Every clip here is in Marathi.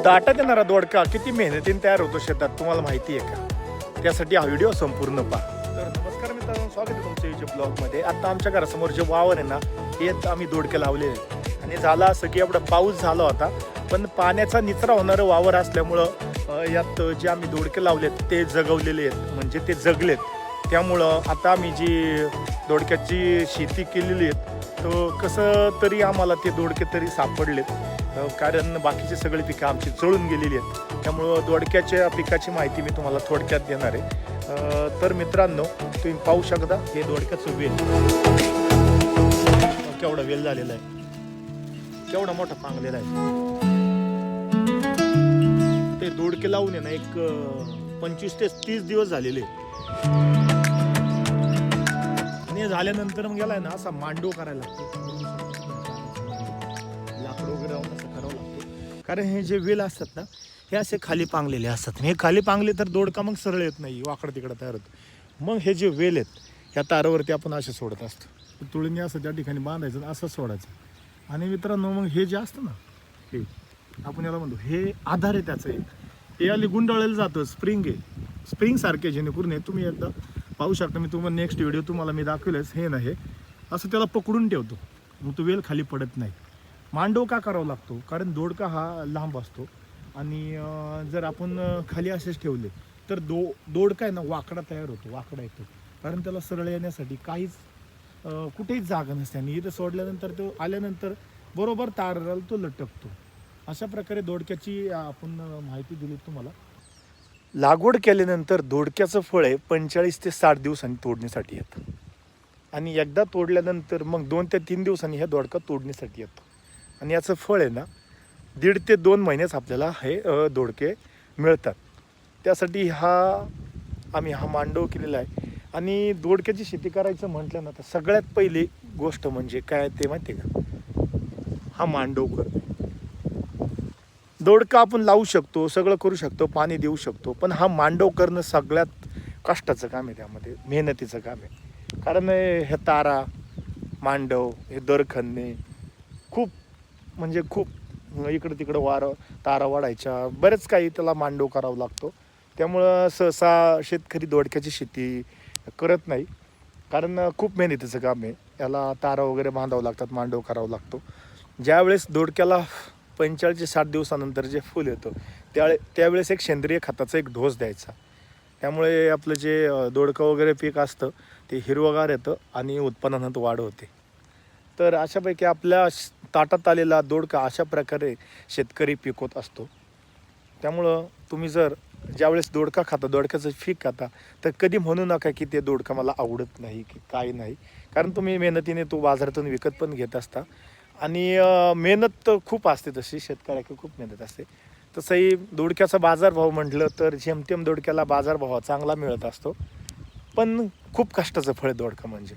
दाटात येणारा दोडका किती मेहनतीने तयार होतो शेतात तुम्हाला माहिती आहे का? त्यासाठी हा व्हिडिओ संपूर्ण पहा. तर नमस्कार मित्रांनो, स्वागत आहे तुमच्या YouTube ब्लॉगमध्ये. आता आमच्या घरासमोर जे वावर आहे ना, हे आम्ही दोडके लावलेले आणि झाला असं की एवढा पाऊस झाला होता, पण पाण्याचा निचरा होणारं वावर असल्यामुळं यात जे आम्ही दोडके लावलेत ते जगवलेले आहेत, म्हणजे ते जगलेत. त्यामुळं आता आम्ही जी दोडक्याची शेती केलेली आहे तर कसं तरी आम्हाला ते दोडके तरी सापडलेत, कारण बाकीचे सगळे पिकं आमची जळून गेलेली आहेत. त्यामुळं दोडक्याच्या पिकाची माहिती मी तुम्हाला थोडक्यात देणार आहे. तर मित्रांनो, तुम्ही पाहू शकता हे दोडक्याचं वेल केवढा वेल झालेला आहे, केवढा मोठा पांगलेला आहे. ते दोडके लावून आहे ना एक 25 ते 30 दिवस झालेले. आणि झाल्यानंतर मग गेलाय ना असा मांडव करायला लागतो, लाकड वगैरे लावून असं करावं लागतो, कारण हे जे वेल असतात ना हे असे खाली पांगलेले असतात. हे खाली पांगले तर दोडका मग सरळ येत नाही, वाकडं तिकडं तयार होतं. मग हे जे वेल आहेत ह्या तारावरती आपण असे सोडत असतो, तुळीने असं त्या ठिकाणी बांधायचं असं सोडायचं. आणि मित्रांनो, मग हे जे असतं ना हे आपण याला म्हणतो हे आधार आहे त्याचं. हे आली गुंडाळलेलं जातं, स्प्रिंग आहे, स्प्रिंग सारखे जेणेकरून हे तुम्ही एकदा पाहू शकता. मी तुम्हाला नेक्स्ट व्हिडिओ तुम्हाला मी दाखवेलच. हे नाही असं त्याला पकडून ठेवतो, मग तो वेल खाली पडत नाही. मांडव का करावा लागतो? कारण दोडका हा लांब असतो आणि जर आपण खाली असेच ठेवले तर दोडका आहे ना वाकडा तयार होतो, वाकडा येतो, कारण त्याला सरळ येण्यासाठी काहीच कुठेही जागा नसते. आणि इथं सोडल्यानंतर तो आल्यानंतर बरोबर ताराला तो लटकतो. अशा प्रकारे दोडक्याची आपण माहिती दिली तुम्हाला. लागवड केल्यानंतर दोडक्याचं फळ आहे 45 ते 60 दिवसांनी तोडणीसाठी येतं. आणि एकदा तोडल्यानंतर मग 2 ते 3 दिवसांनी हे दोडका तोडणीसाठी येतो. आणि याचं फळ आहे ना 1.5 ते 2 महिनेच आपल्याला हे दोडके मिळतात. त्यासाठी आम्ही हा मांडव केलेला आहे. आणि दोडक्याची शेती करायचं म्हटलं ना तर सगळ्यात पहिली गोष्ट म्हणजे काय ते माहिती आहे का? हा मांडव करतो. दोडका आपण लावू शकतो, सगळं करू शकतो, पाणी देऊ शकतो, पण हा मांडव करणं सगळ्यात कष्टाचं काम आहे, त्यामध्ये मेहनतीचं काम आहे. कारण हे तारा मांडव, हे दर खणणे खूप म्हणजे खूप इकडं तिकडं तारा वाढायच्या, बरेच काही त्याला मांडव करावं लागतो. त्यामुळं सहसा शेतकरी दोडक्याची शेती करत नाही, कारण खूप मेहनतीचं काम आहे. याला तारा वगैरे बांधावं लागतात, मांडव करावं लागतो. ज्यावेळेस दोडक्याला 45 ते 60 दिवसानंतर जे फुल येतं त्यावेळेस एक सेंद्रिय खताचा एक डोस द्यायचा. त्यामुळे आपलं जे दोडकं वगैरे पीक असतं ते हिरवगार येतं आणि उत्पन्नात वाढ होते. तर अशापैकी आपल्या ताटात आलेला दोडका अशा प्रकारे शेतकरी पिकवत असतो. त्यामुळं तुम्ही जर ज्यावेळेस दोडका खाता, दोडक्याचं पीक खाता, तर कधी म्हणू नका की ते दोडका मला आवडत नाही की काय नाही, कारण तुम्ही मेहनतीने तो बाजारातून विकत पण घेत असता. आणि मेहनत तर खूप असते, तशी शेतकऱ्याची खूप मेहनत असते. तसंही दोडक्याचा बाजारभाव म्हटलं तर जेमतेम दोडक्याला बाजारभाव चांगला मिळत असतो, पण खूप कष्टाचं फळ आहे दोडका म्हणजे.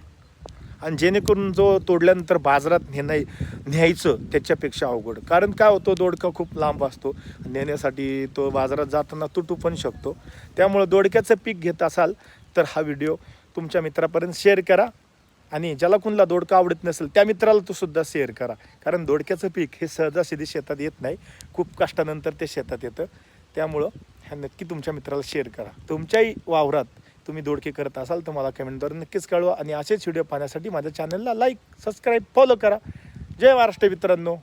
आणि जेणेकरून जो तोडल्यानंतर बाजारात न्यायचं त्याच्यापेक्षा अवघड, कारण काय होतं दोडका खूप लांब असतो, नेण्यासाठी तो बाजारात जाताना तुटू पण शकतो. त्यामुळं दोडक्याचं पीक घेत असाल तर हा व्हिडिओ तुमच्या मित्रापर्यंत शेअर करा. आणि ज्याला कुणाला दोडका आवडत नसेल त्या मित्राला तो सुद्धा शेअर करा, कारण दोडक्याचं पीक हे सहजासहजी शेतात येत नाही, खूप कष्टानंतर ते शेतात येतं. त्यामुळं ह्या नक्की तुमच्या मित्राला शेअर करा. तुमच्याही वावरात तुम्ही दोडके करत असाल तर मला कमेंटद्वारे नक्कीच कळवा. आणि असेच व्हिडिओ पाहण्यासाठी माझ्या चॅनलला लाईक, सबस्क्राईब, फॉलो करा. जय महाराष्ट्र मित्रांनो.